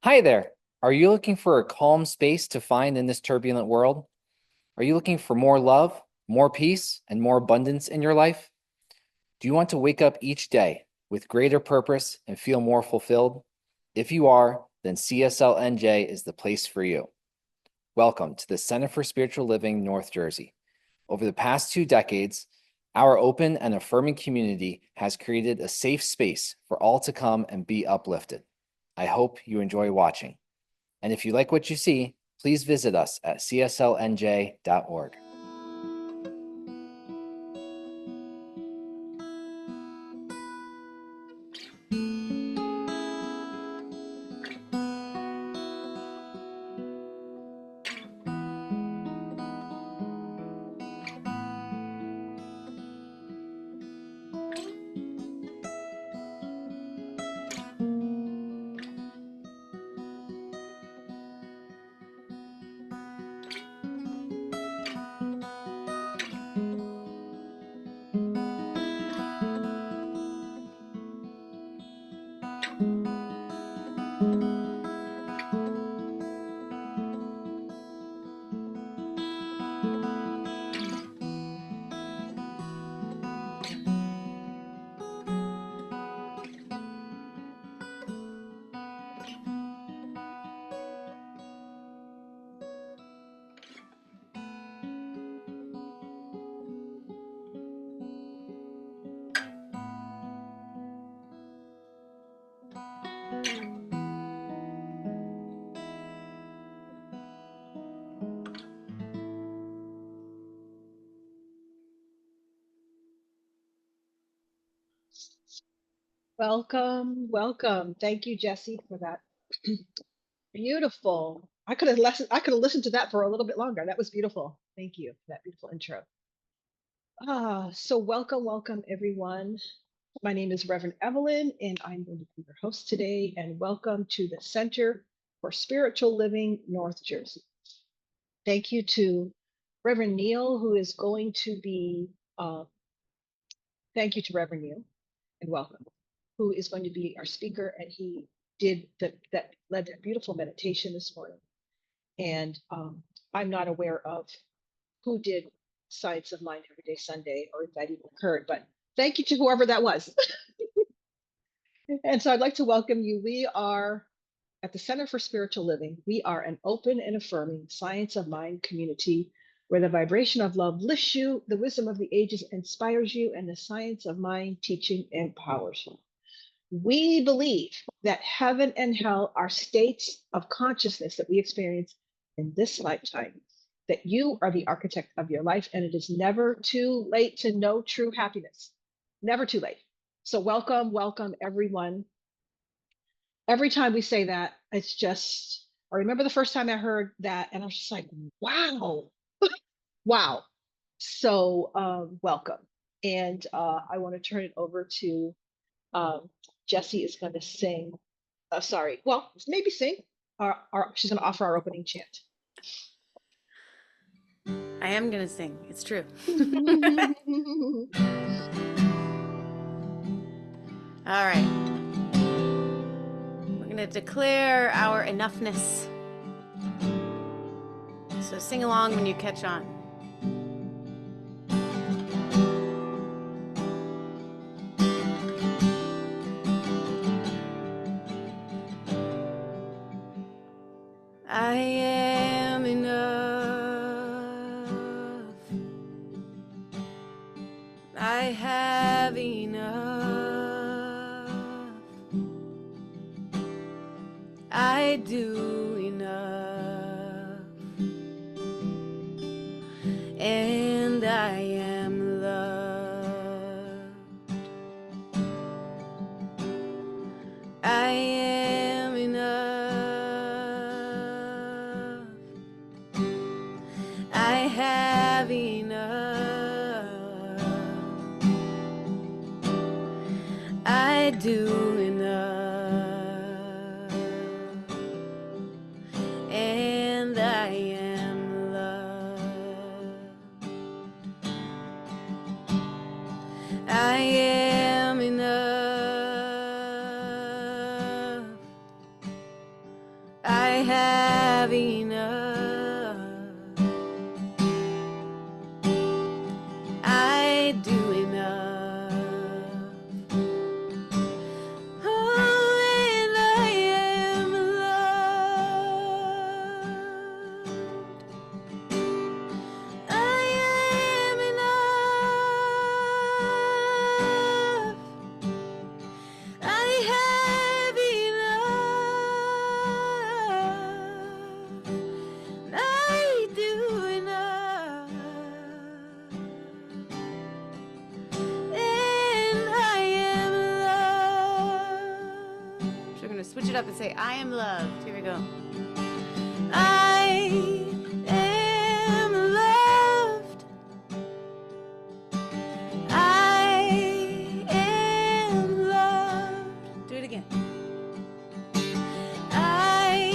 Hi there. Are you looking for a calm space to find in this turbulent world? Are you looking for more love, more peace, and more abundance in your life? Do you want to wake up each day with greater purpose and feel more fulfilled? If you are, then CSLNJ is the place for you. Welcome to the Center for Spiritual Living, North Jersey. Over the past 2 decades, our open and affirming community has created a safe space for all to come and be uplifted. I hope you enjoy watching. And if you like what you see, please visit us at cslnj.org. Welcome, welcome. Thank you, Jesse, for that. Beautiful. I could have listened to that for a little bit longer. That was beautiful. Thank you for that beautiful intro. So welcome everyone. My name is Reverend Evelyn, and I'm going to be your host today. And welcome to the Center for Spiritual Living, North Jersey. Thank you to Reverend Neil, who is going to be. Thank you to Reverend Neil, and welcome, who is going to be our speaker, and he did that led that beautiful meditation this morning. And I'm not aware of who did Science of Mind Everyday Sunday or if that even occurred, but thank you to whoever that was. And so I'd like to welcome you. We are at the Center for Spiritual Living. We are an open and affirming science of mind community where the vibration of love lifts you, the wisdom of the ages inspires you, and the science of mind teaching empowers you. We believe that heaven and hell are states of consciousness that we experience in this lifetime, that you are the architect of your life, and it is never too late to know true happiness. Never too late. So, welcome, everyone. Every time we say that, it's just, I remember the first time I heard that, and I was just like, wow, wow. So, welcome. And I want to turn it over to um, Jesse is going to sing. Sorry, well, maybe sing. She's going to offer our opening chant. I am going to sing. It's true. All right. We're going to declare our enoughness. So sing along when you catch on. I am enough. I have enough. I do enough. And I am loved. I am enough. I have enough. I do enough. And I am loved. I am enough. I have enough. I do enough. Oh, and I am loved. I am enough. I have enough. I do enough. And I am loved. So we're going to switch it up and say, I am loved. Here we go. I am loved. I am loved. Do it again. I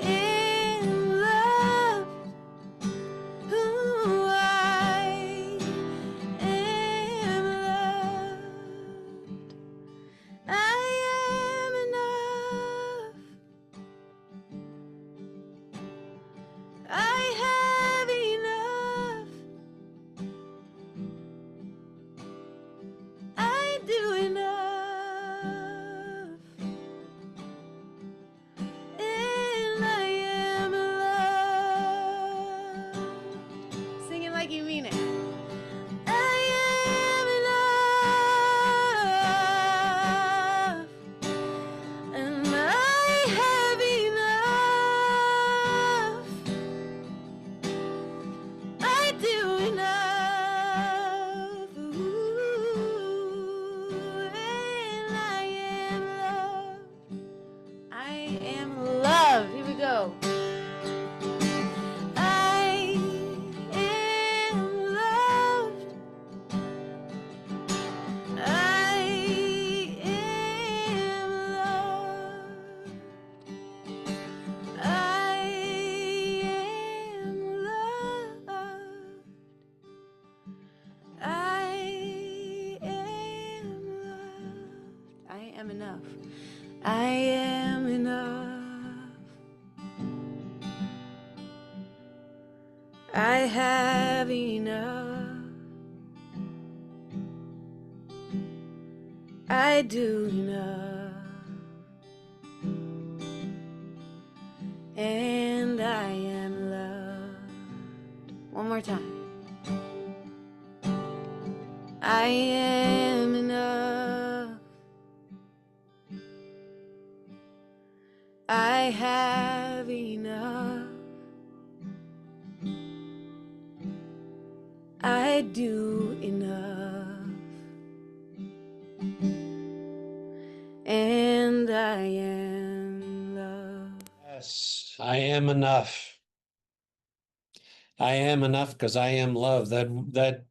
am loved. Ooh, I am loved. I am enough. I have enough. I do enough. And I am loved. Sing it like you mean it. I am enough. And I have enough. I do enough. Ooh, and I am loved. I am loved. Here we go. I am loved. I am loved. I am loved. I am loved. I am enough. I am enough. I have enough. I do enough. And I am loved. One more time. I am enough. I have enough. I do enough. And I am loved. Yes, I am enough. I am enough because I am love. That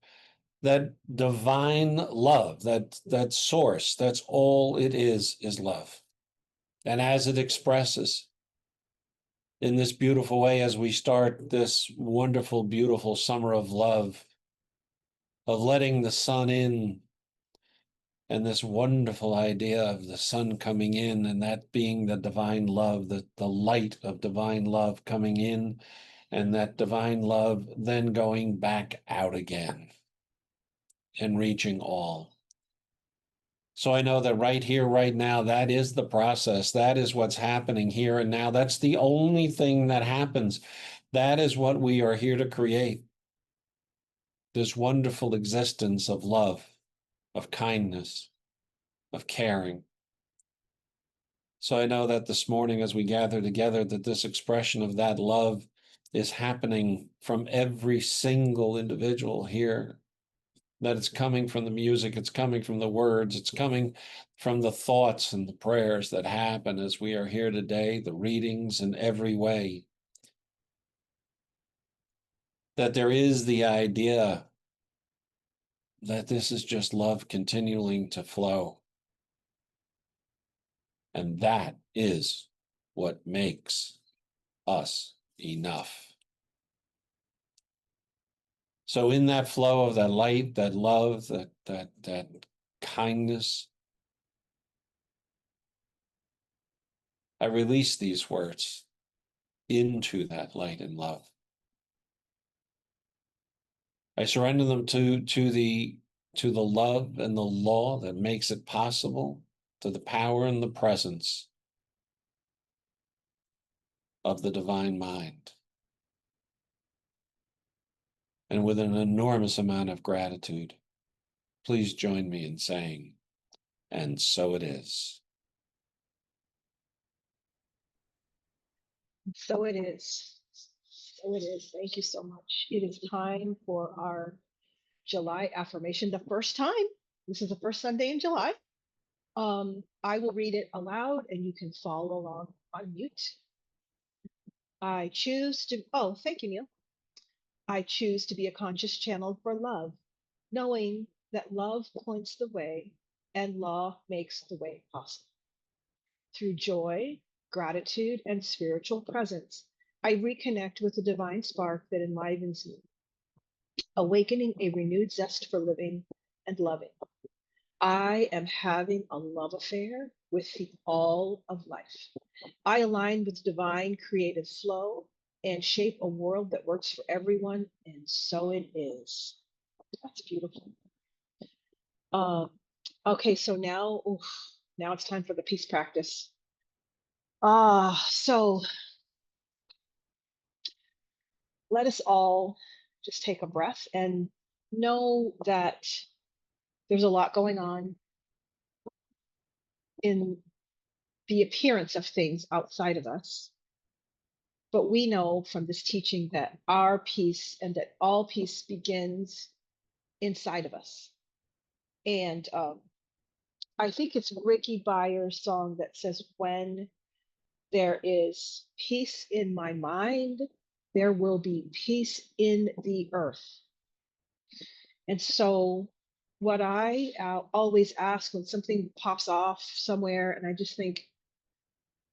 divine love, that source, that's all it is love. And as it expresses in this beautiful way, as we start this wonderful, beautiful summer of love, of letting the sun in, and this wonderful idea of the sun coming in and that being the divine love, the light of divine love coming in, and that divine love then going back out again and reaching all. So I know that right here, right now, that is the process. That is what's happening here and now. That's the only thing that happens. That is what we are here to create. This wonderful existence of love, of kindness, of caring. So I know that this morning as we gather together, that this expression of that love is happening from every single individual here, that it's coming from the music, it's coming from the words, it's coming from the thoughts and the prayers that happen as we are here today, the readings in every way. That there is the idea that this is just love continuing to flow. And that is what makes us enough. So in that flow of that light, that love, that kindness, I release these words into that light and love. I surrender them to the love and the law that makes it possible, to the power and the presence of the divine mind. And with an enormous amount of gratitude, please join me in saying, and so it is. So it is. So it is. Thank you so much. It is time for our July affirmation. The first time. This is the first Sunday in July. I will read it aloud and you can follow along on mute. I choose to, oh, thank you, Neil. I choose to be a conscious channel for love, knowing that love points the way and law makes the way possible. Through joy, gratitude, and spiritual presence, I reconnect with the divine spark that enlivens me, awakening a renewed zest for living and loving. I am having a love affair with the all of life. I align with divine creative flow and shape a world that works for everyone, and so it is. That's beautiful. Okay, so now, now it's time for the peace practice. So let us all just take a breath and know that there's a lot going on in the appearance of things outside of us. But we know from this teaching that our peace and that all peace begins inside of us. And I think it's Ricky Byers' song that says, when there is peace in my mind, there will be peace in the earth. And so, what I always ask when something pops off somewhere, and I just think,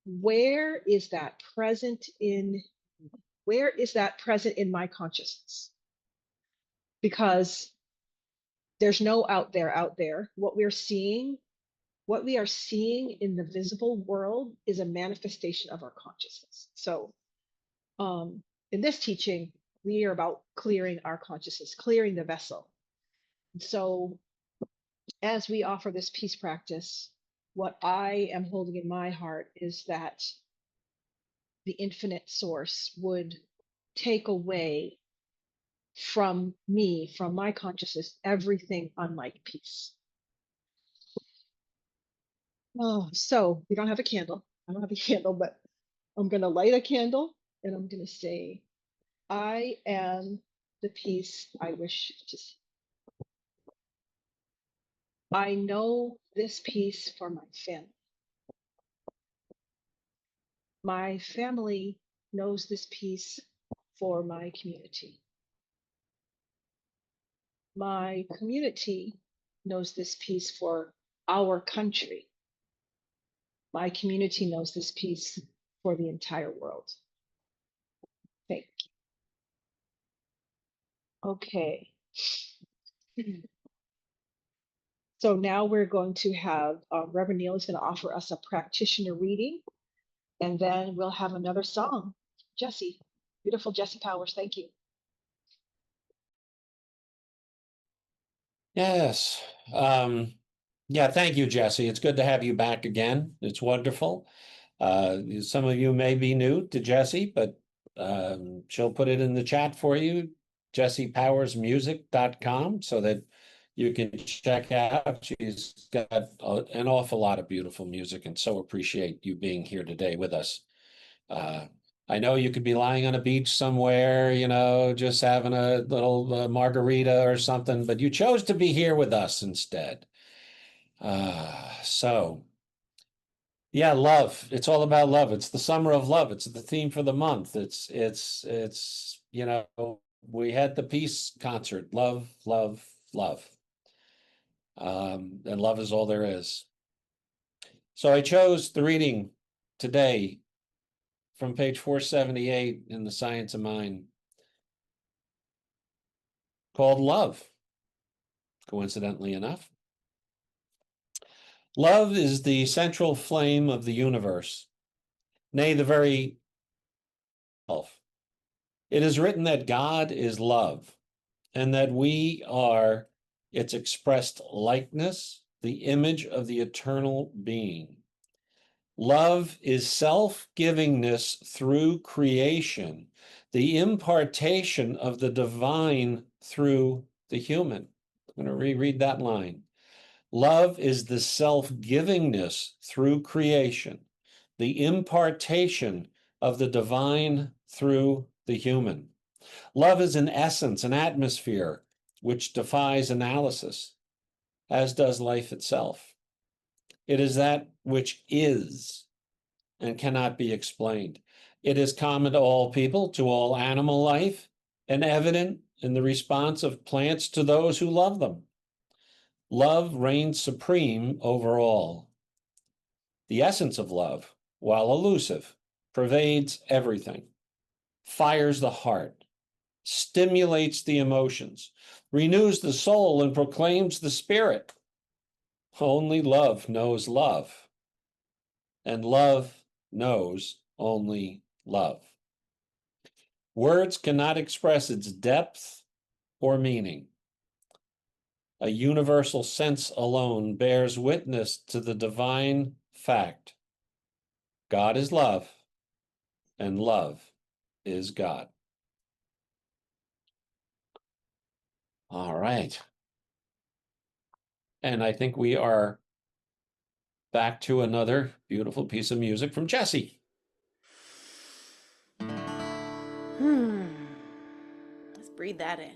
where is that present in my consciousness? Because there's no out there. What we are seeing in the visible world is a manifestation of our consciousness. So in this teaching, we are about clearing our consciousness, clearing the vessel. So as we offer this peace practice, what I am holding in my heart is that the infinite source would take away from me, from my consciousness, everything unlike peace. Oh, so we don't have a candle. I don't have a candle, but I'm going to light a candle and I'm going to say, I am the peace I wish to see. I know this peace for my family. My family knows this peace for my community. My community knows this peace for our country. My community knows this peace for the entire world. Thank you. Okay. So now we're going to have Reverend Neil is going to offer us a practitioner reading, and then we'll have another song. Jesse, beautiful Jesse Powers, thank you. Yes. Yeah, thank you, Jesse. It's good to have you back again. It's wonderful. Some of you may be new to Jesse, but she'll put it in the chat for you, jessiepowersmusic.com, so that you can check out. She's got an awful lot of beautiful music, and so appreciate you being here today with us. I know you could be lying on a beach somewhere, just having a little margarita or something, but you chose to be here with us instead. So yeah, love. It's all about love. It's the summer of love. It's the theme for the month. It's we had the peace concert, love, love, love. And love is all there is. So I chose the reading today from page 478 in The Science of Mind, called Love, coincidentally enough. Love is the central flame of the universe, nay, the very It is written that God is love, and that we are its expressed likeness, the image of the eternal being. Love is self-givingness through creation, the impartation of the divine through the human. I'm going to reread that line. Love is the self-givingness through creation, the impartation of the divine through the human. Love is an essence, an atmosphere, which defies analysis, as does life itself. It is that which is and cannot be explained. It is common to all people, to all animal life, and evident in the response of plants to those who love them. Love reigns supreme over all. The essence of love, while elusive, pervades everything, fires the heart, stimulates the emotions, renews the soul, and proclaims the spirit. Only love knows love, and love knows only love. Words cannot express its depth or meaning. A universal sense alone bears witness to the divine fact. God is love, and love is God. All right. And I think we are back to another beautiful piece of music from Jesse. Let's breathe that in.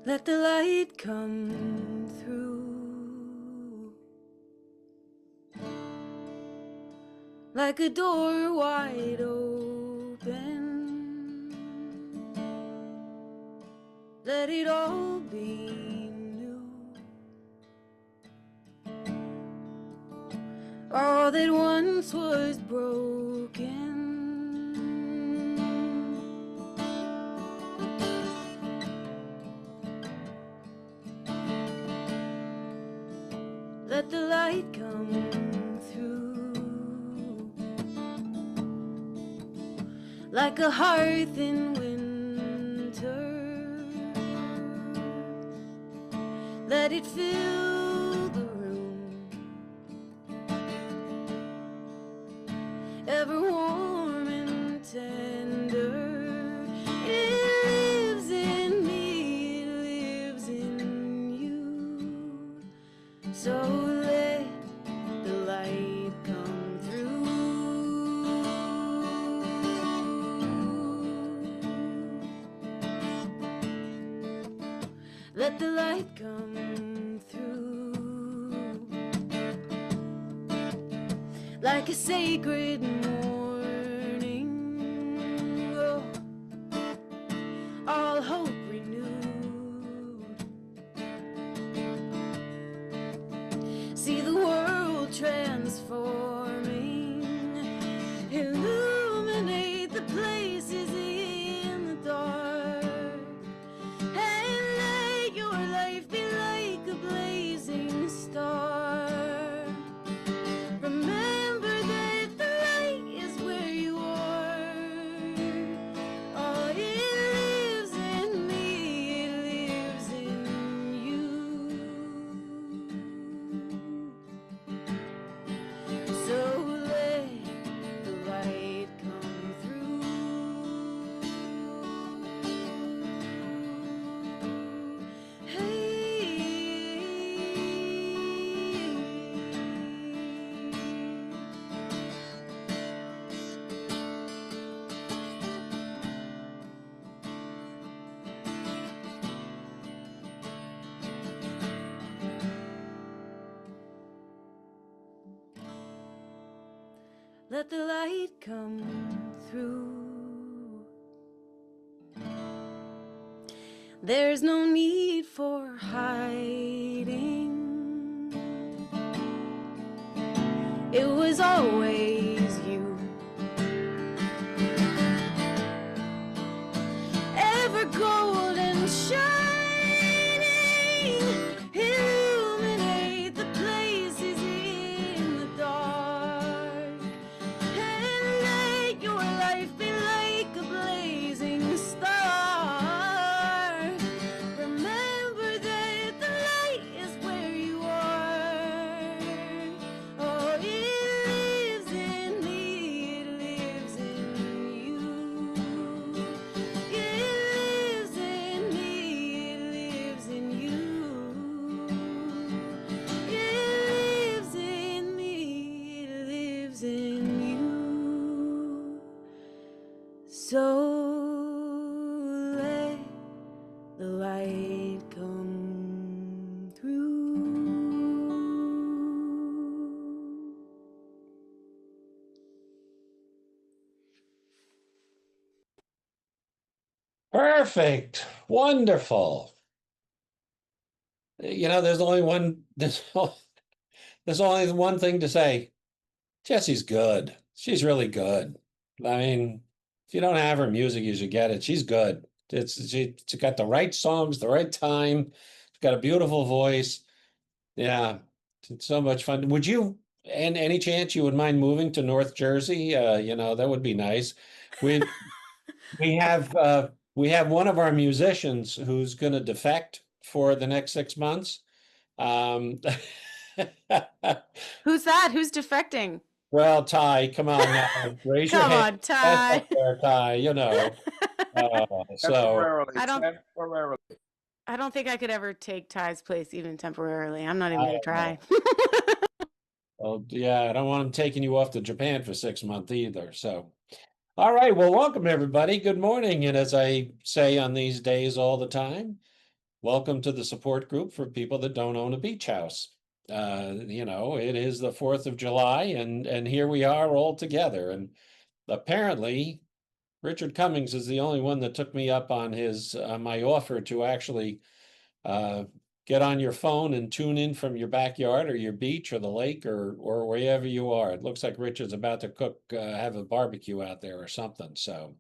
Let the light come through like a door wide open. Let it all be new. All that once was broken. Let the light come through like a hearth in winter. Let it fill the room, ever warm and tender. It lives in me, it lives in you. So let the light come through. Let the light come through like a sacred morning. Oh, all hope renewed. See the world transforming, illuminate the places in the dark, and let your life be like a blazing star. Remember that the light is where you are. Oh, it lives in me, it lives in you. So let the light come through. Let the light come through. There's no need for hiding. It was always you So let the light come through. Perfect. Wonderful. There's only one, there's only one thing to say. Jessie's good. She's really good. I mean, if you don't have her music, you should get it. She's good. She's got the right songs, the right time. She's got a beautiful voice. Yeah, it's so much fun. Would you, and any chance you would mind moving to North Jersey? That would be nice. We we have one of our musicians who's going to defect for the next 6 months. Um, Who's that? Who's defecting? well, Ty, come on now, raise your Come hand. on, That's Ty. up there, Ty. Temporarily, I don't temporarily. I don't think I could ever take Ty's place even temporarily. I'm not even I gonna don't try. Well, yeah, I don't want him taking you off to Japan for 6 months either. So, all right. Well, welcome everybody. Good morning. And as I say on these days all the time, welcome to the support group for people that don't own a beach house. It is the 4th of July, and here we are all together. And apparently, Richard Cummings is the only one that took me up on his my offer to actually uh, get on your phone and tune in from your backyard or your beach or the lake or wherever you are. It looks like Richard's about to have a barbecue out there or something. So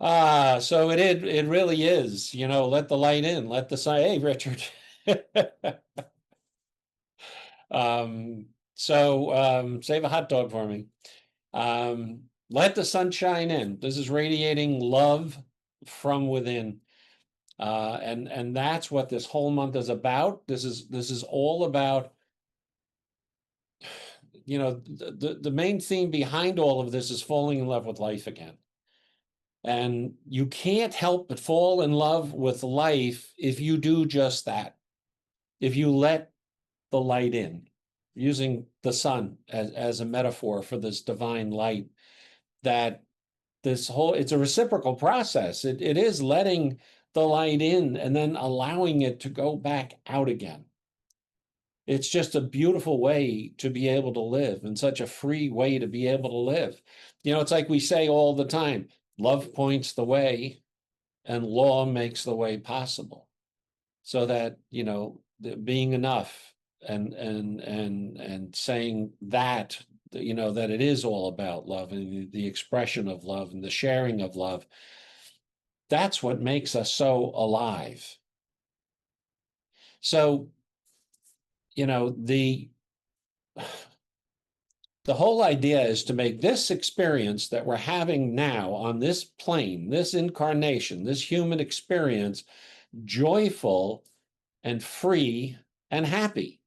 it really is, let the light in, let the sun. Hey, Richard. Save a hot dog for me. Let the sunshine in. This is radiating love from within. And that's what this whole month is about. This is all about, the main theme behind all of this is falling in love with life again. And you can't help but fall in love with life if you do just that. If you let the light in, using the sun as a metaphor for this divine light, that it's a reciprocal process. It is letting the light in and then allowing it to go back out again. It's just a beautiful way to be able to live, and such a free way to be able to live. It's like we say all the time, love points the way and law makes the way possible. So that, being enough and saying that, that it is all about love and the expression of love and the sharing of love. That's what makes us so alive. So, the whole idea is to make this experience that we're having now on this plane, this incarnation, this human experience, joyful and free and happy.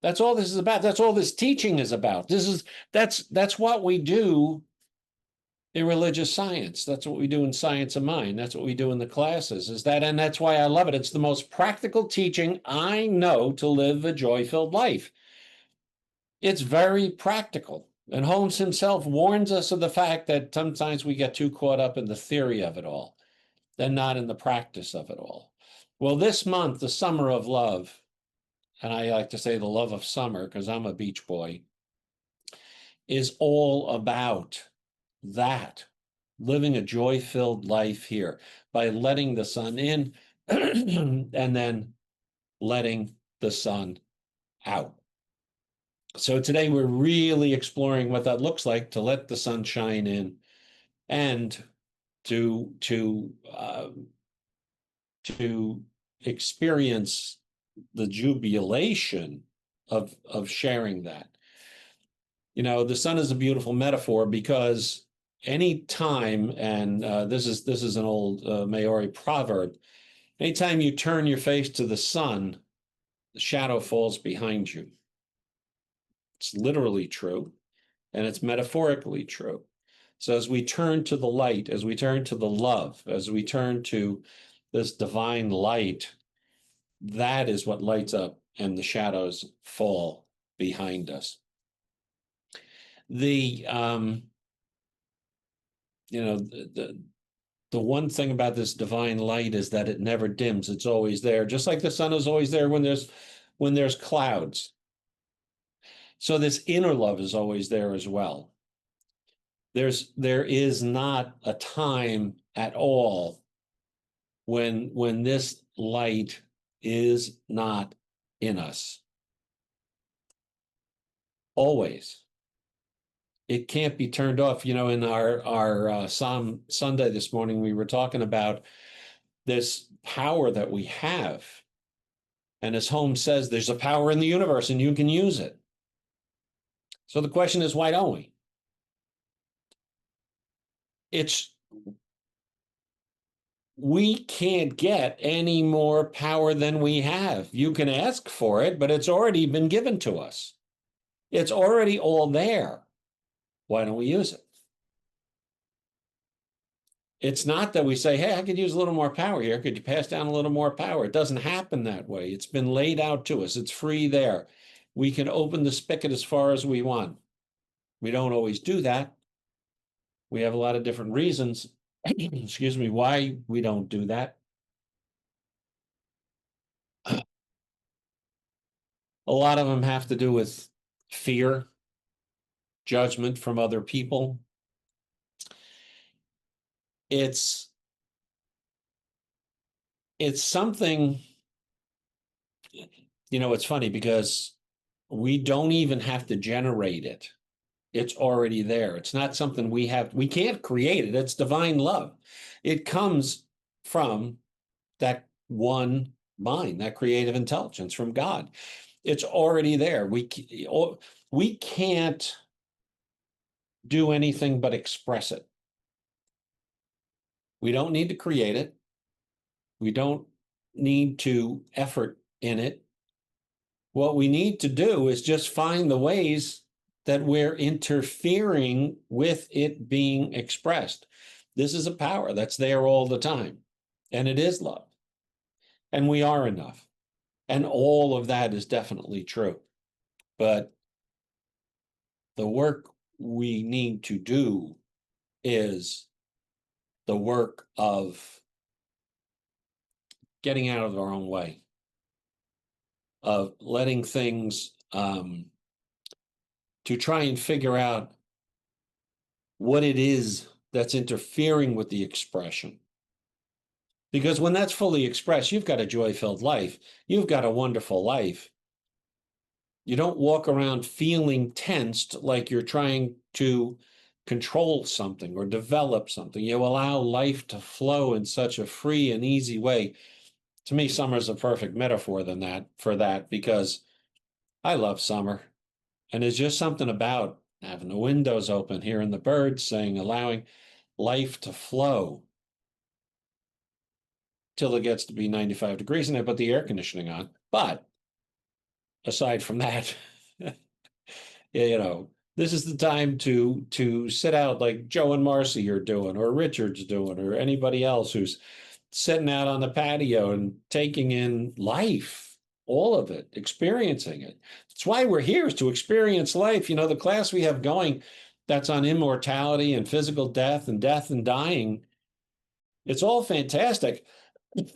That's all this is about. That's all this teaching is about. That's what we do in religious science. That's what we do in Science of Mind. That's what we do in the classes, and that's why I love it. It's the most practical teaching I know to live a joy-filled life. It's very practical. And Holmes himself warns us of the fact that sometimes we get too caught up in the theory of it all, and not in the practice of it all. Well, this month, the summer of love, and I like to say the love of summer because I'm a beach boy, is all about that, living a joy-filled life here by letting the sun in and then letting the sun out. So today we're really exploring what that looks like to let the sun shine in and to experience the jubilation of sharing that. The sun is a beautiful metaphor because any time, and this is an old Maori proverb, anytime you turn your face to the sun, the shadow falls behind you. It's literally true, and it's metaphorically true. So as we turn to the light, as we turn to the love, as we turn to this divine light, that is what lights up and the shadows fall behind us. The the one thing about this divine light is that it never dims. It's always there, just like the sun is always there when there's clouds. So this inner love is always there as well. There is not a time at all when this light is not in us. Always. It can't be turned off. In our Psalm Sunday this morning, we were talking about this power that we have. And as Holmes says, there's a power in the universe and you can use it. So the question is, why don't we? We can't get any more power than we have. You can ask for it, but it's already been given to us. It's already all there. Why don't we use it? It's not that we say, hey, I could use a little more power here. Could you pass down a little more power? It doesn't happen that way. It's been laid out to us. It's free there. We can open the spigot as far as we want. We don't always do that. We have a lot of different reasons, excuse me, why we don't do that. A lot of them have to do with fear, judgment from other people. It's something, it's funny because we don't even have to generate it. It's already there. It's not something we can't create it. It's divine love. It comes from that one mind, that creative intelligence from God. It's already there. We can't do anything but express it. We don't need to create it. We don't need to effort in it. What we need to do is just find the ways that we're interfering with it being expressed. This is a power that's there all the time, and it is love. And we are enough. And all of that is definitely true. But the work we need to do is the work of getting out of our own way, of letting things to try and figure out what it is that's interfering with the expression. Because when that's fully expressed, you've got a joy-filled life. You've got a wonderful life. You don't walk around feeling tensed like you're trying to control something or develop something. You allow life to flow in such a free and easy way. To me, summer's a perfect metaphor for that, because I love summer. And there's just something about having the windows open, hearing the birds sing, allowing life to flow till it gets to be 95 degrees and I put the air conditioning on. But aside from that, this is the time to sit out like Joe and Marcy are doing, or Richard's doing, or anybody else who's sitting out on the patio and taking in life, all of it, experiencing it. That's why we're here, is to experience life. The class we have going that's on immortality and physical death and dying, it's all fantastic.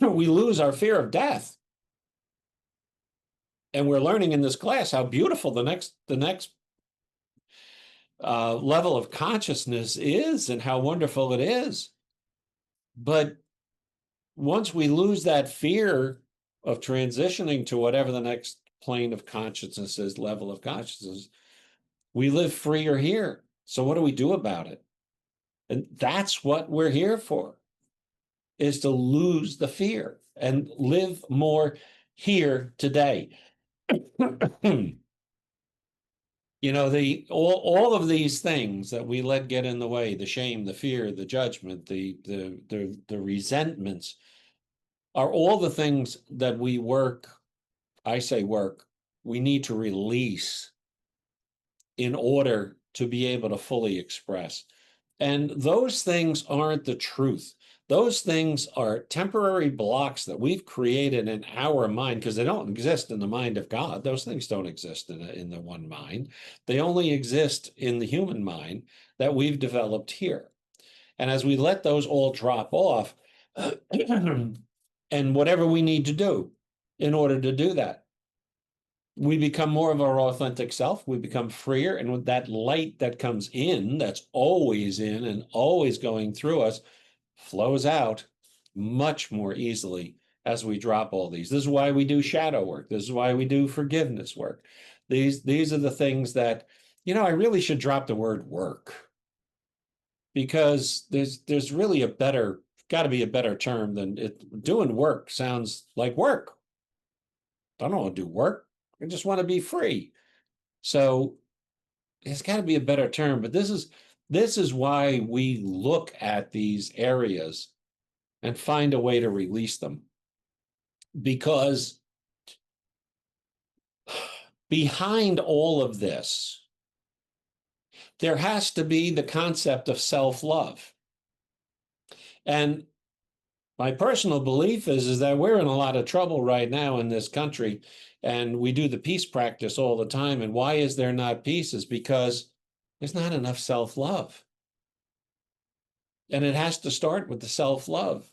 We lose our fear of death. And we're learning in this class how beautiful the next level of consciousness is and how wonderful it is. But once we lose that fear of transitioning to whatever the next plane of consciousness is, level of consciousness, we live freer here. So what do we do about it? And that's what we're here for, is to lose the fear and live more here today. All of these things that we let get in the way, the shame, the fear, the judgment, the resentments, are all the things that we we need to release in order to be able to fully express. And those things aren't the truth. Those things are temporary blocks that we've created in our mind, because they don't exist in the mind of God. Those things don't exist in the one mind. They only exist in the human mind that we've developed here. And as we let those all drop off, and whatever we need to do in order to do that, we become more of our authentic self. We become freer. And with that light that comes in, that's always in and always going through us, flows out much more easily as we drop all these. This is why we do shadow work. This is why we do forgiveness work. These are the things that, I really should drop the word work, because there's really got to be a better term than it. Doing work sounds like work. I don't want to do work. I just want to be free. So there's got to be a better term, but this is why we look at these areas and find a way to release them. Because behind all of this, there has to be the concept of self-love. And my personal belief is that we're in a lot of trouble right now in this country, and we do the peace practice all the time. And why is there not peace? Is because there's not enough self-love. And it has to start with the self-love.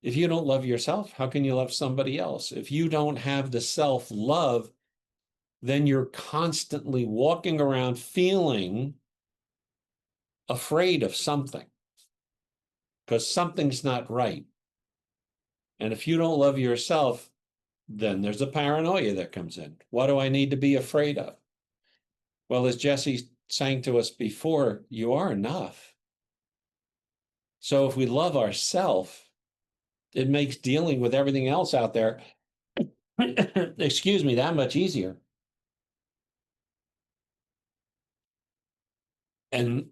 If you don't love yourself, how can you love somebody else? If you don't have the self-love, then you're constantly walking around feeling afraid of something, because something's not right. And if you don't love yourself, then there's a paranoia that comes in. What do I need to be afraid of? Well, as Jesse sang to us before, you are enough. So if we love ourselves, it makes dealing with everything else out there, excuse me, that much easier. And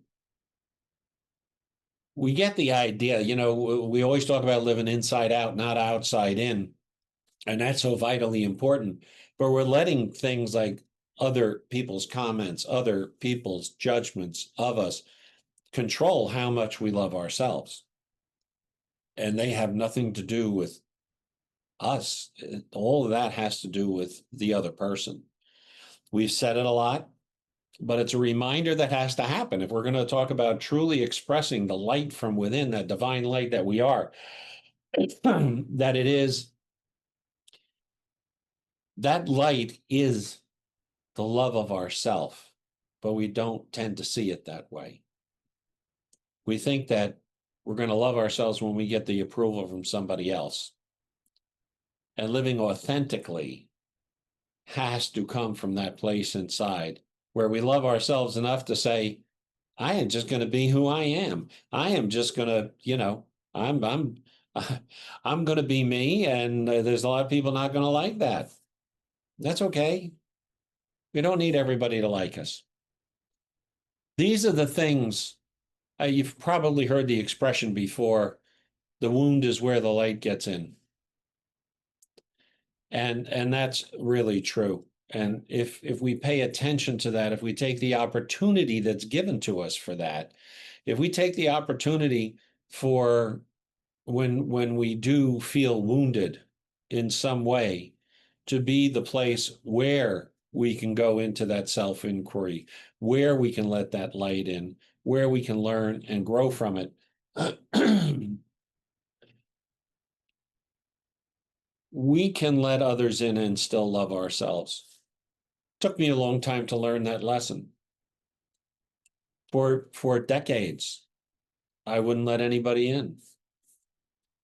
we get the idea, we always talk about living inside out, not outside in. And that's so vitally important. But we're letting things like other people's comments, other people's judgments of us control how much we love ourselves. And they have nothing to do with us. All of that has to do with the other person. We've said it a lot, but it's a reminder that has to happen. If we're going to talk about truly expressing the light from within, that divine light that we are, that it is, that light is the love of ourself, but we don't tend to see it that way. We think that we're going to love ourselves when we get the approval from somebody else. And living authentically has to come from that place inside where we love ourselves enough to say, I am just going to be who I am. I am just going to, I'm going to be me. And there's a lot of people not going to like that. That's okay. We don't need everybody to like us. These are the things, you've probably heard the expression before, the wound is where the light gets in. And that's really true. And if we pay attention to that, if we take the opportunity that's given to us for that, if we take the opportunity for when we do feel wounded in some way, to be the place where we can go into that self-inquiry, where we can let that light in, where we can learn and grow from it. We can let others in and still love ourselves. Took me a long time to learn that lesson. For decades, I wouldn't let anybody in.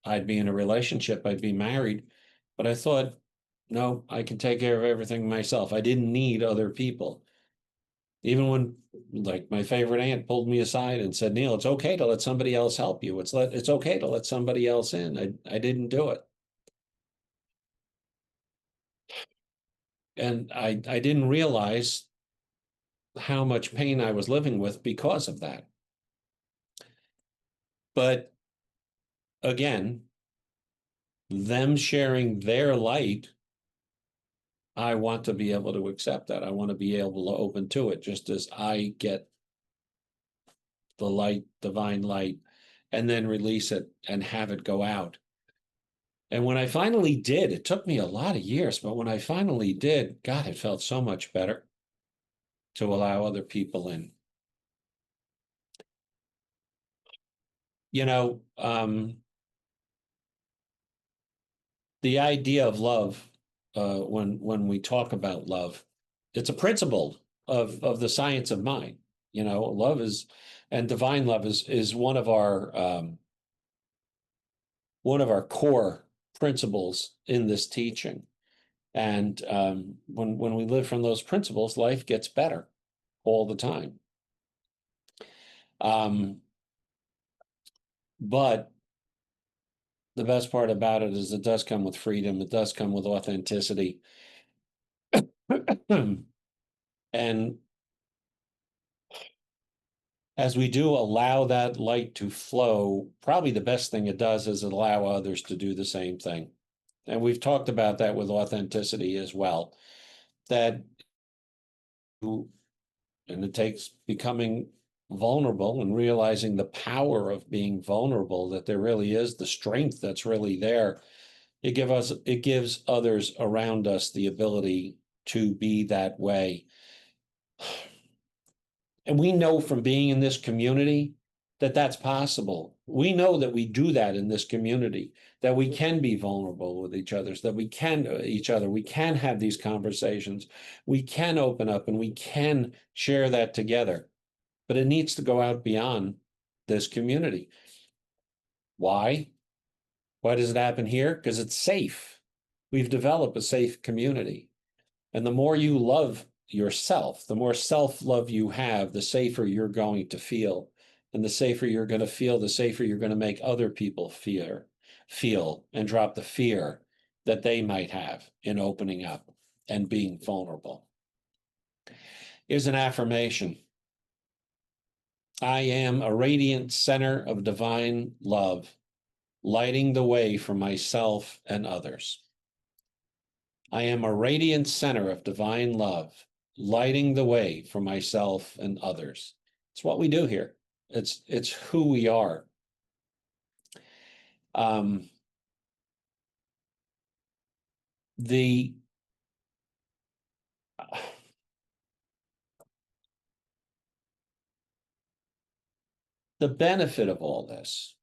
I'd be in a relationship, I'd be married, but I thought, no, I can take care of everything myself. I didn't need other people. Even when, like, my favorite aunt pulled me aside and said, Neil, it's okay to let somebody else help you. It's okay to let somebody else in. I didn't do it. And I didn't realize how much pain I was living with because of that. But again, them sharing their light, I want to be able to accept that. I want to be able to open to it, just as I get the light, divine light, and then release it and have it go out. And when I finally did, it took me a lot of years, but when I finally did, God, it felt so much better to allow other people in. You know, the idea of love, when we talk about love, it's a principle of the science of mind. You know, love is, and divine love is one of our core principles in this teaching. And when we live from those principles, life gets better all the time. But the best part about it is it does come with freedom. It does come with authenticity. And as we do allow that light to flow, probably the best thing it does is allow others to do the same thing. And we've talked about that with authenticity as well, that, and it takes becoming vulnerable and realizing the power of being vulnerable, that there really is the strength that's really there. It gives others around us the ability to be that way. And we know from being in this community that that's possible. We know that we do that in this community, that we can be vulnerable with each other, that we can have these conversations, we can open up, and we can share that together. But it needs to go out beyond this community. Why? Why does it happen here? Because it's safe. We've developed a safe community. And the more you love yourself, the more self-love you have, the safer you're going to feel. And the safer you're going to feel, the safer you're going to make other people feel and drop the fear that they might have in opening up and being vulnerable. Here's an affirmation. I am a radiant center of divine love, lighting the way for myself and others. I am a radiant center of divine love, lighting the way for myself and others. It's what we do here. It's who we are. The benefit of all this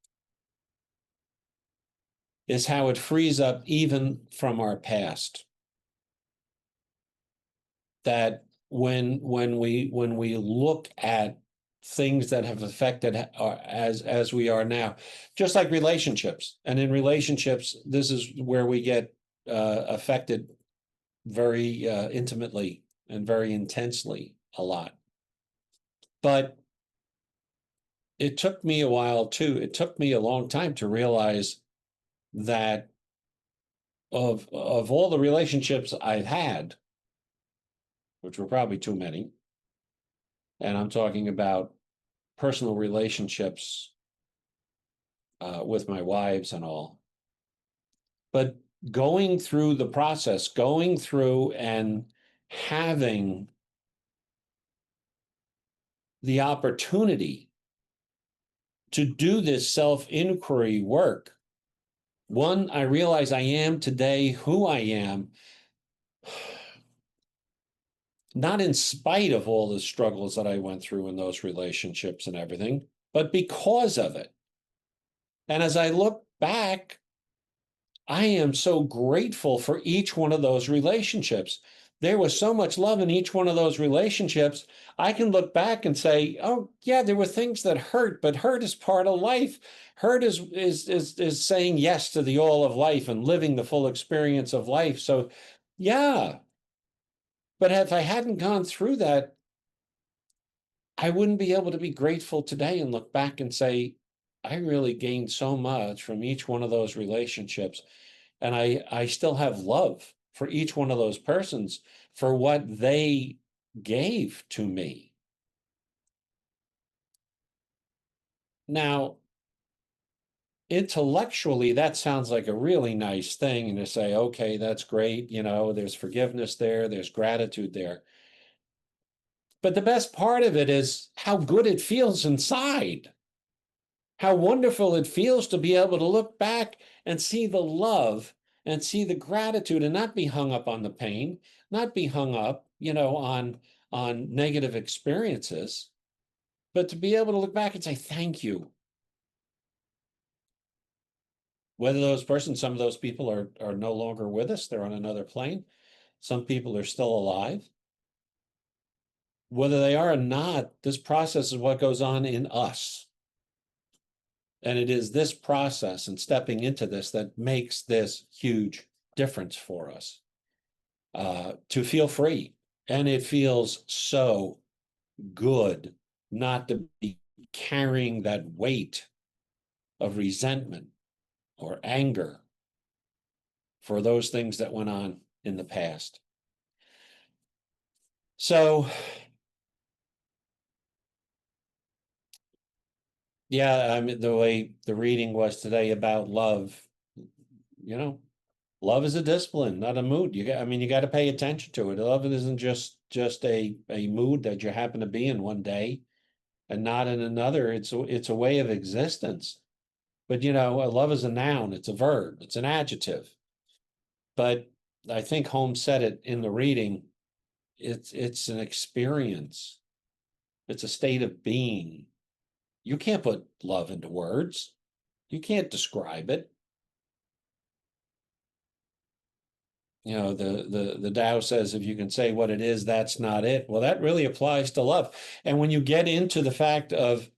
is how it frees up even from our past. That when we look at things that have affected as we are now, just like relationships, and in relationships, this is where we get affected very intimately and very intensely a lot. But it took me a while too. It took me a long time to realize that of all the relationships I've had, which were probably too many, and I'm talking about personal relationships with my wives and all, but going through the process, going through and having the opportunity to do this self-inquiry work. One, I realize I am today who I am, not in spite of all the struggles that I went through in those relationships and everything, but because of it. And as I look back, I am so grateful for each one of those relationships. There was so much love in each one of those relationships. I can look back and say, oh, yeah, there were things that hurt, but hurt is part of life. Hurt is saying yes to the all of life and living the full experience of life. So, yeah. But if I hadn't gone through that, I wouldn't be able to be grateful today and look back and say, I really gained so much from each one of those relationships. And I still have love for each one of those persons for what they gave to me. Now, intellectually, that sounds like a really nice thing. And to say, okay, that's great. You know, there's forgiveness there, there's gratitude there. But the best part of it is how good it feels inside. How wonderful it feels to be able to look back and see the love and see the gratitude and not be hung up on the pain, not be hung up, you know, on negative experiences, but to be able to look back and say, thank you. Whether those persons, some of those people are no longer with us, they're on another plane. Some people are still alive. Whether they are or not, this process is what goes on in us. And it is this process and stepping into this that makes this huge difference for us, to feel free. And it feels so good not to be carrying that weight of resentment or anger for those things that went on in the past. So, yeah, I mean, the way the reading was today about love, you know, love is a discipline, not a mood. You got to pay attention to it. Love isn't just a mood that you happen to be in one day and not in another. It's a way of existence. But love is a noun, it's a verb, it's an adjective. But I think Holmes said it in the reading. It's an experience. It's a state of being. You can't put love into words. You can't describe it. The Tao says if you can say what it is, that's not it. Well, that really applies to love. And when you get into the fact of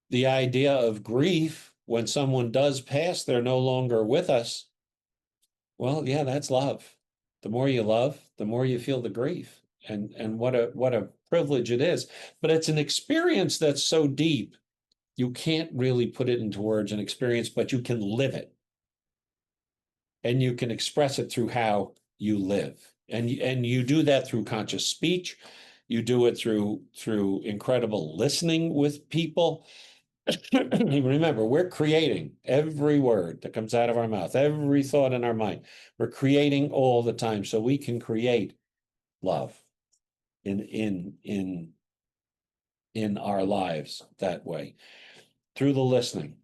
the idea of grief, when someone does pass, they're no longer with us. Well, yeah, that's love. The more you love, the more you feel the grief. And what a privilege it is. But it's an experience that's so deep, you can't really put it into words and experience, but you can live it. And you can express it through how you live. And you do that through conscious speech. You do it through incredible listening with people. Remember, we're creating every word that comes out of our mouth, every thought in our mind. We're creating all the time, so we can create love in our lives that way, through the listening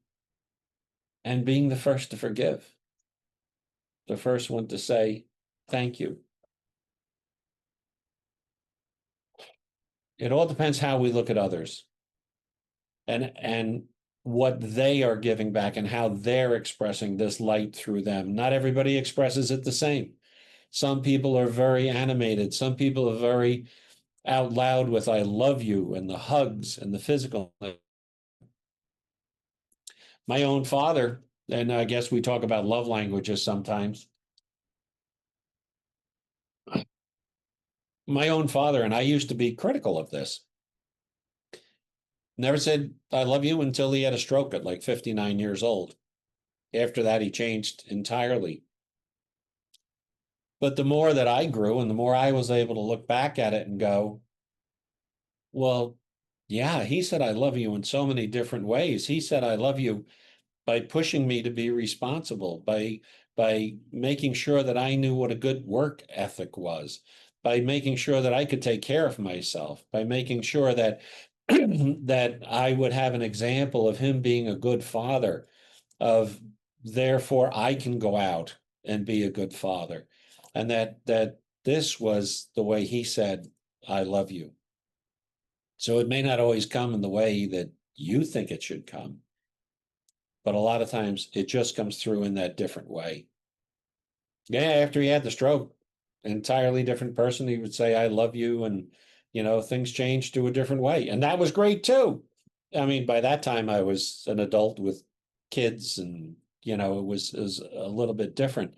and being the first to forgive, the first one to say thank you. It all depends how we look at others and what they are giving back and how they're expressing this light through them. Not everybody expresses it the same. Some people are very animated. Some people are very out loud with I love you and the hugs and the physical. My own father, and I guess we talk about love languages sometimes. My own father, and I used to be critical of this, never said I love you until he had a stroke at like 59 years old. After that, he changed entirely. But the more that I grew and the more I was able to look back at it and go, well, yeah, he said I love you in so many different ways. He said I love you by pushing me to be responsible, by making sure that I knew what a good work ethic was, by making sure that I could take care of myself, by making sure that that I would have an example of him being a good father, of therefore I can go out and be a good father. And that this was the way he said, I love you. So it may not always come in the way that you think it should come, but a lot of times it just comes through in that different way. Yeah, after he had the stroke, an entirely different person. He would say, I love you. And, things changed to a different way. And that was great too. I mean, by that time I was an adult with kids and, it was a little bit different,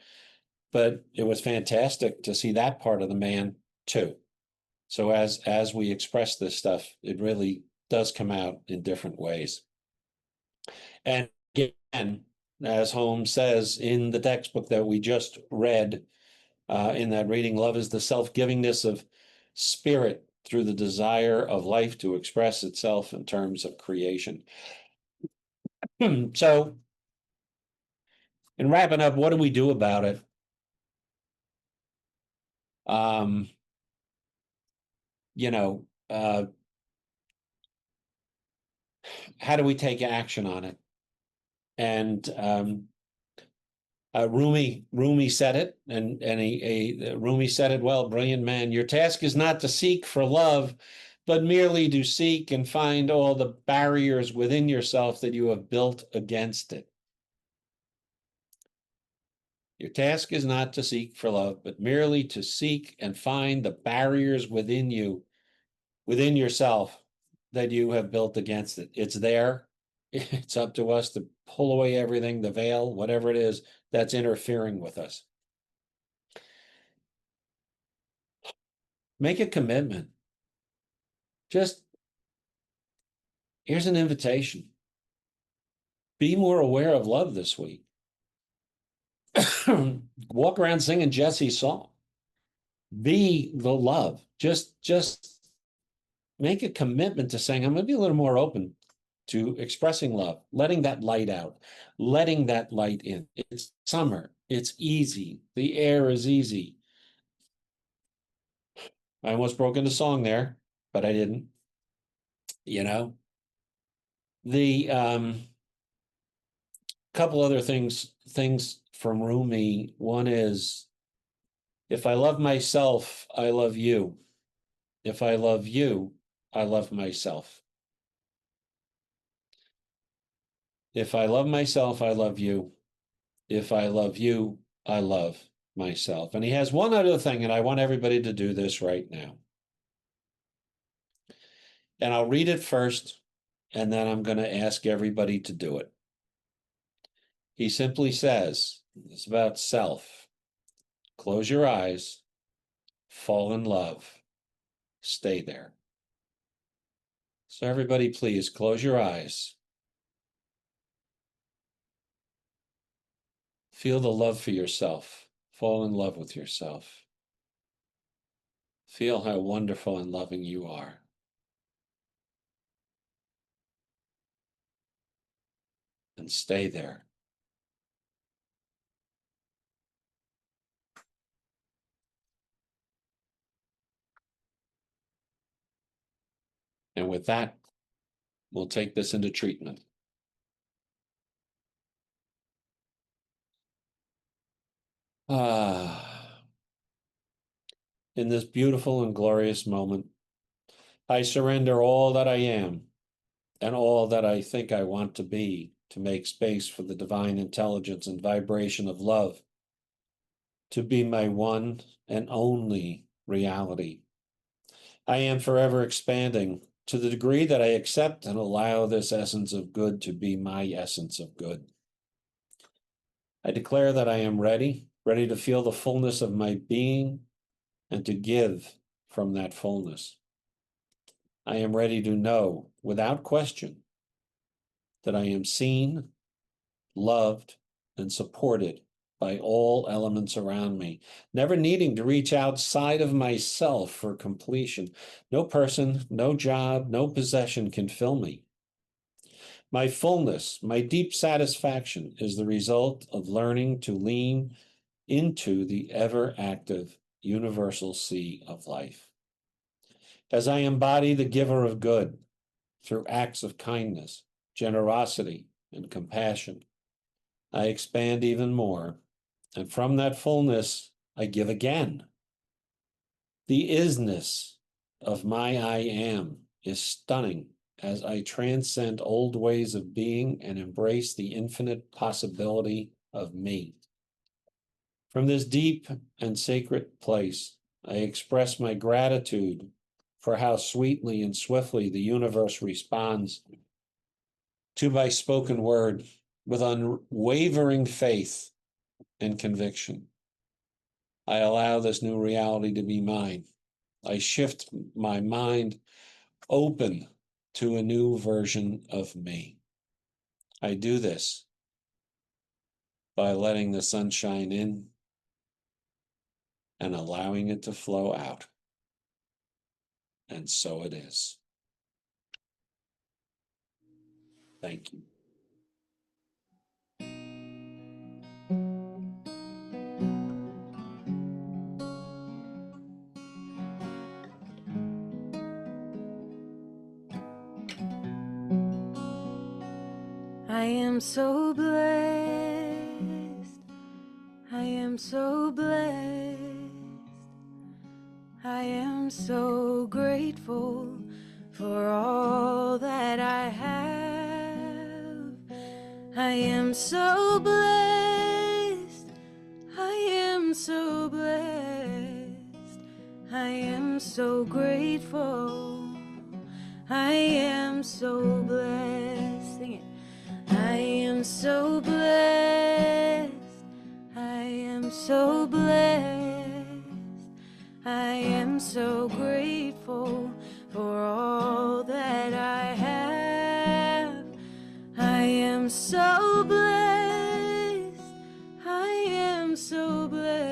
but it was fantastic to see that part of the man too. So as we express this stuff, it really does come out in different ways. And again, as Holmes says in the textbook that we just read, in that reading, love is the self-givingness of spirit through the desire of life to express itself in terms of creation. So, in wrapping up, what do we do about it? How do we take action on it? And Rumi said it, and Rumi said it well. Brilliant man. Your task is not to seek for love, but merely to seek and find all the barriers within yourself that you have built against it. Your task is not to seek for love, but merely to seek and find the barriers within you, within yourself, that you have built against it. It's there. It's up to us to pull away everything, the veil, whatever it is that's interfering with us. Make a commitment. Just here's an invitation. Be more aware of love this week. Walk around singing Jesse's song. Be the love. Just make a commitment to saying, I'm going to be a little more open to expressing love, letting that light out, letting that light in. It's summer. It's easy. The air is easy. I almost broke into song there, but I didn't. You know, the couple other things from Rumi. One is, if I love myself, I love you. If I love you, I love myself. If I love myself, I love you. If I love you, I love myself. And he has one other thing, and I want everybody to do this right now. And I'll read it first, and then I'm going to ask everybody to do it. He simply says, it's about self. Close your eyes, fall in love, stay there. So everybody, please close your eyes. Feel the love for yourself. Fall in love with yourself. Feel how wonderful and loving you are. And stay there. And with that, we'll take this into treatment. In this beautiful and glorious moment, I surrender all that I am and all that I think I want to be to make space for the divine intelligence and vibration of love to be my one and only reality. I am forever expanding to the degree that I accept and allow this essence of good to be my essence of good. I declare that I am ready to feel the fullness of my being and to give from that fullness. I am ready to know without question that I am seen, loved, and supported by all elements around me, never needing to reach outside of myself for completion. No person, no job, no possession can fill me. My fullness, my deep satisfaction is the result of learning to lean into the ever-active universal sea of life. As I embody the giver of good through acts of kindness, generosity, and compassion, I expand even more, and from that fullness, I give again. The isness of my I am is stunning as I transcend old ways of being and embrace the infinite possibility of me. From this deep and sacred place, I express my gratitude for how sweetly and swiftly the universe responds to my spoken word with unwavering faith and conviction. I allow this new reality to be mine. I shift my mind open to a new version of me. I do this by letting the sunshine in and allowing it to flow out. And so it is. Thank you. I am so blessed. I am so blessed. I am so grateful for all that I have. I am so blessed. so grateful. I am so blessed. Sing it. I am so blessed. I am so blessed. I am so grateful for all that I have. I am so blessed. I am so blessed.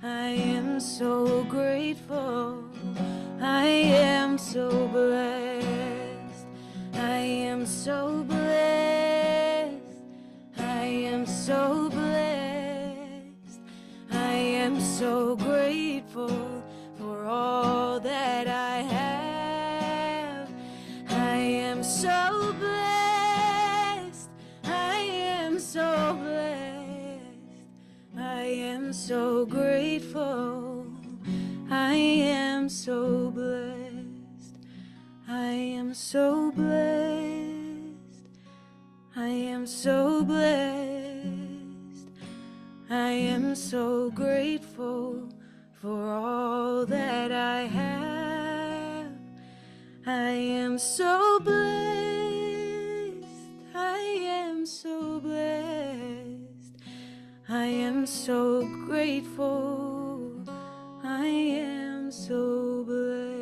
I am so grateful. I am so blessed. I am so blessed. I am so blessed. I am so grateful for all that I have. I am so blessed. I am so blessed. I am so grateful. I am so blessed. I am so blessed. I am so blessed. I am so grateful for all that I have. I am so blessed. I am so blessed. I am so grateful. I am so blessed.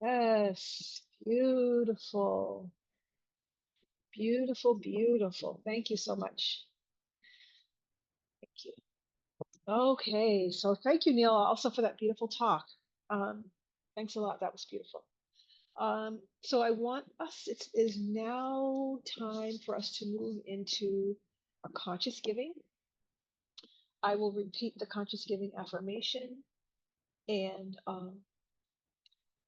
Yes, beautiful, beautiful, beautiful. Thank you so much. Thank you. Okay, so thank you, Neil, also for that beautiful talk. Um, Thanks a lot. That was beautiful. So I want us, it is now time for us to move into our conscious giving. I will repeat the conscious giving affirmation and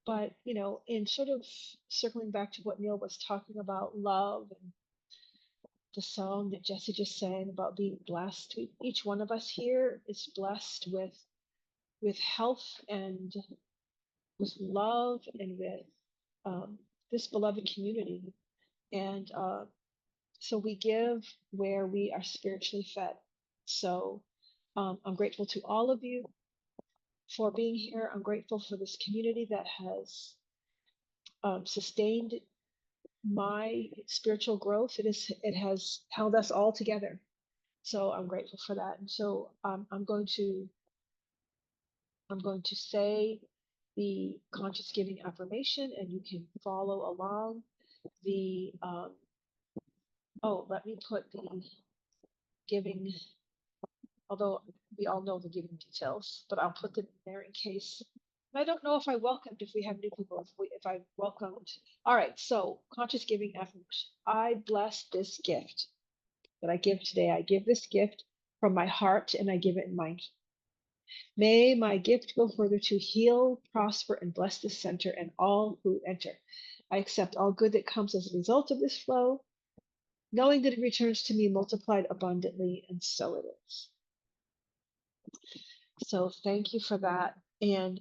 but you know, in sort of circling back to what Neil was talking about, love and the song that Jesse just sang about being blessed. Each one of us here is blessed with health and with love and with this beloved community. And so we give where we are spiritually fed. So I'm grateful to all of you for being here. I'm grateful for this community that has sustained my spiritual growth. It has held us all together. So I'm grateful for that. And so I'm going to say the conscious giving affirmation, and you can follow along. The oh, let me put the giving. Although we all know the giving details, but I'll put them in there in case. I don't know if I welcomed, if we have new people, if I welcomed. All right, so conscious giving affirmation. I bless this gift that I give today. I give this gift from my heart and I give it in mind. May my gift go further to heal, prosper, and bless this center and all who enter. I accept all good that comes as a result of this flow, knowing that it returns to me multiplied abundantly, and so it is. So thank you for that. And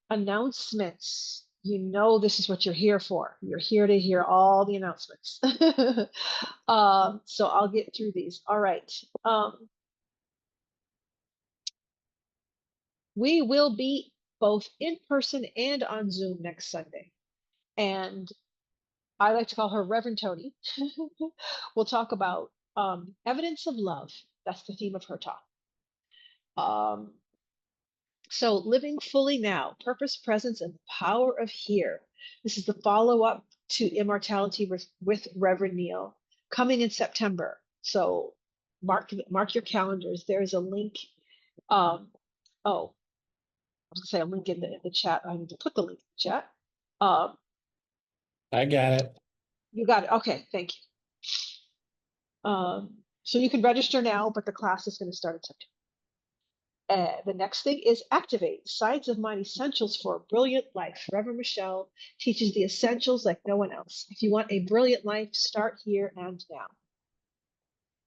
announcements. You know this is what you're here for. You're here to hear all the announcements. So I'll get through these. All right. We will be both in person and on Zoom next Sunday. And I like to call her Reverend Tony. We'll talk about evidence of love. That's the theme of her talk. So living fully now, purpose, presence, and the power of here. This is the follow-up to Immortality with Reverend Neil coming in September. So mark your calendars. There is a link. Oh, I was gonna say a link in the chat. I need to put the link in the chat. I got it. You got it. Okay, thank you. So you can register now, but the class is going to start in September. The next thing is Activate, Science of Mind Essentials for a Brilliant Life. Reverend Michelle teaches the essentials like no one else. If you want a brilliant life, start here and now.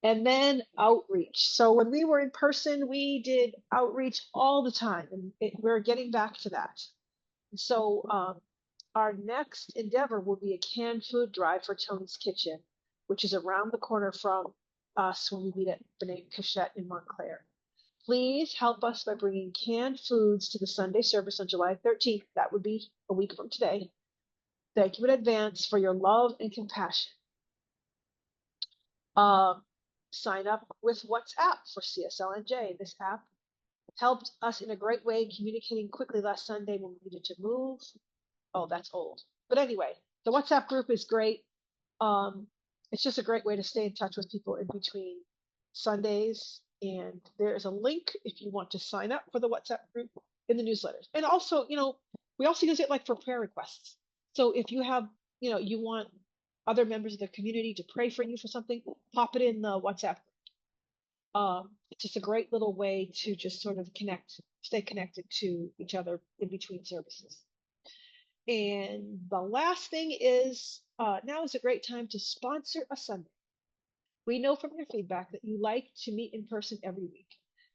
And then outreach. So when we were in person, we did outreach all the time, and we're getting back to that. So our next endeavor will be a canned food drive for Tony's Kitchen. which is around the corner from us when we meet at B'nai Cachette in Montclair. Please help us by bringing canned foods to the Sunday service on July 13th. That would be a week from today. Thank you in advance for your love and compassion. Sign up with WhatsApp for CSLNJ. This app helped us in a great way communicating quickly last Sunday when we needed to move. Oh, that's old. But anyway, the WhatsApp group is great. It's just a great way to stay in touch with people in between Sundays. And there is a link if you want to sign up for the WhatsApp group in the newsletters. And also, we also use it like for prayer requests. So if you have, you want other members of the community to pray for you for something, pop it in the WhatsApp. It's just a great little way to just sort of stay connected to each other in between services. And the last thing is, now is a great time to sponsor a Sunday. We know from your feedback that you like to meet in person every week.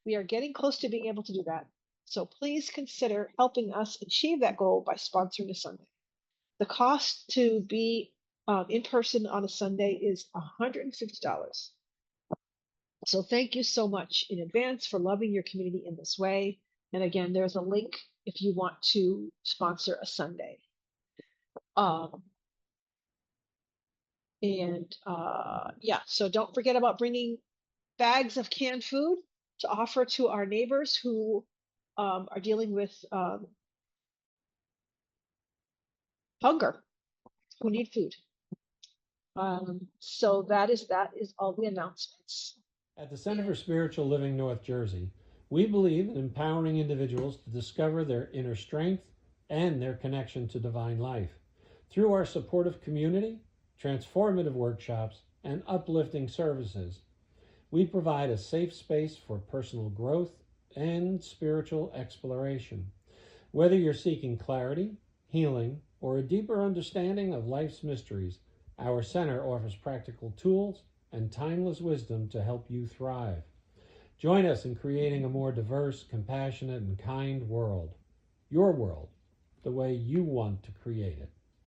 We are getting close to being able to do that. So please consider helping us achieve that goal by sponsoring a Sunday. The cost to be in person on a Sunday is $150. So thank you so much in advance for loving your community in this way. And again, there's a link if you want to sponsor a Sunday. So don't forget about bringing bags of canned food to offer to our neighbors who are dealing with hunger, who need food. So that is all the announcements. At the Center for Spiritual Living North Jersey, we believe in empowering individuals to discover their inner strength and their connection to divine life. Through our supportive community, transformative workshops, and uplifting services, we provide a safe space for personal growth and spiritual exploration. Whether you're seeking clarity, healing, or a deeper understanding of life's mysteries, our center offers practical tools and timeless wisdom to help you thrive. Join us in creating a more diverse, compassionate, and kind world. Your world, the way you want to create it.